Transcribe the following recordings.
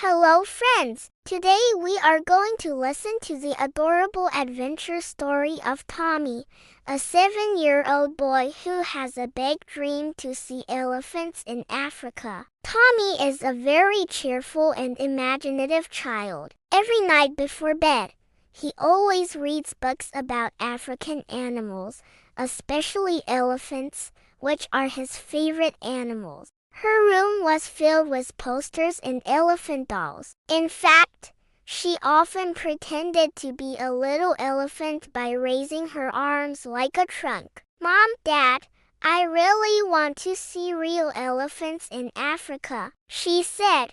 Hello friends! Today we are going to listen to the adorable adventure story of Tommy, a 7-year-old boy who has a big dream to see elephants in Africa. Tommy is a very cheerful and imaginative child. Every night before bed, he always reads books about African animals, especially elephants, which are his favorite animals. Her room was filled with posters and elephant dolls. In fact, she often pretended to be a little elephant by raising her arms like a trunk. Mom, Dad, I really want to see real elephants in Africa, she said,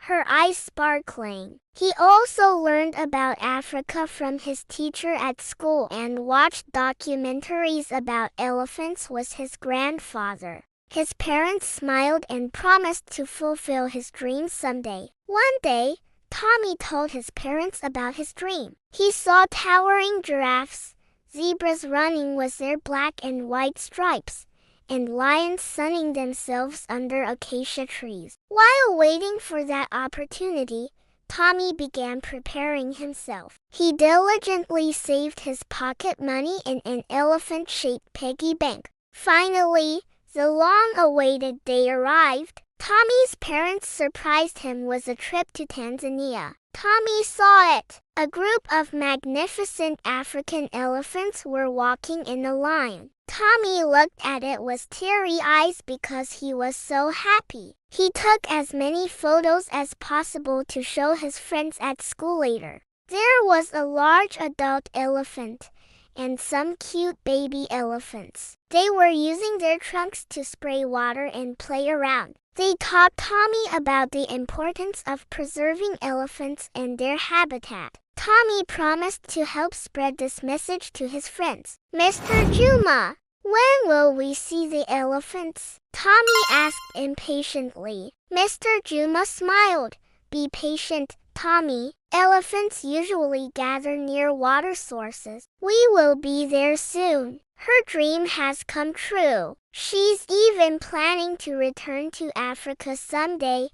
her eyes sparkling. He also learned about Africa from his teacher at school and watched documentaries about elephants with his grandfather. His parents smiled and promised to fulfill his dream someday. One day, Tommy told his parents about his dream. He saw towering giraffes, zebras running with their black and white stripes, and lions sunning themselves under acacia trees. While waiting for that opportunity, Tommy began preparing himself. He diligently saved his pocket money in an elephant-shaped piggy bank. Finally, the long-awaited day arrived. Tommy's parents surprised him with a trip to Tanzania. Tommy saw it. A group of magnificent African elephants were walking in a line. Tommy looked at it with teary eyes because he was so happy. He took as many photos as possible to show his friends at school later. There was a large adult elephant and some cute baby elephants. They were using their trunks to spray water and play around. They taught Tommy about the importance of preserving elephants and their habitat. Tommy promised to help spread this message to his friends. Mr. Juma, when will we see the elephants? Tommy asked impatiently. Mr. Juma smiled. Be patient, Tommy. Elephants usually gather near water sources. We will be there soon. Her dream has come true. She's even planning to return to Africa someday,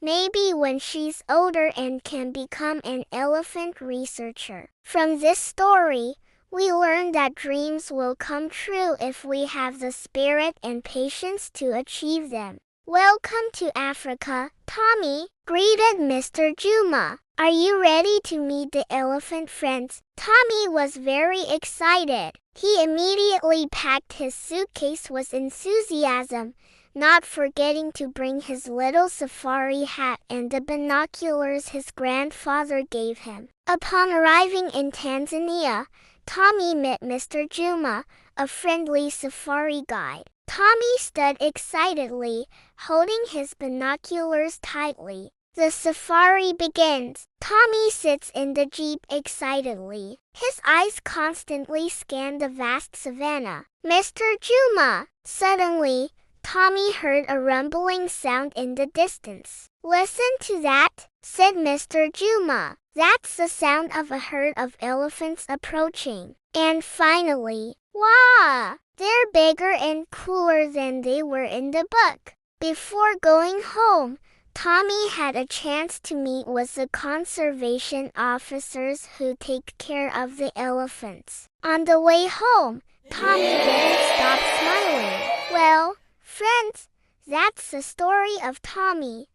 maybe when she's older and can become an elephant researcher. From this story, we learn that dreams will come true if we have the spirit and patience to achieve them. Welcome to Africa, Tommy, greeted Mr. Juma. Are you ready to meet the elephant friends? Tommy was very excited. He immediately packed his suitcase with enthusiasm, not forgetting to bring his little safari hat and the binoculars his grandfather gave him. Upon arriving in Tanzania, Tommy met Mr. Juma, a friendly safari guide. Tommy stood excitedly, holding his binoculars tightly. The safari begins. Tommy sits in the jeep excitedly. His eyes constantly scan the vast savanna. Mr. Juma! Suddenly, Tommy heard a rumbling sound in the distance. Listen to that, said Mr. Juma. That's the sound of a herd of elephants approaching. And finally, wow! They're bigger and cooler than they were in the book. Before going home, Tommy had a chance to meet with the conservation officers who take care of the elephants. On the way home, Tommy didn't stop smiling. Well, friends, that's the story of Tommy,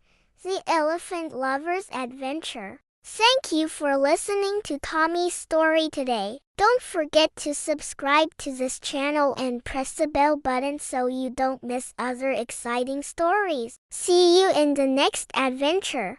the elephant lover's adventure. Thank you for listening to Tommy's story today. Don't forget to subscribe to this channel and press the bell button so you don't miss other exciting stories. See you in the next adventure.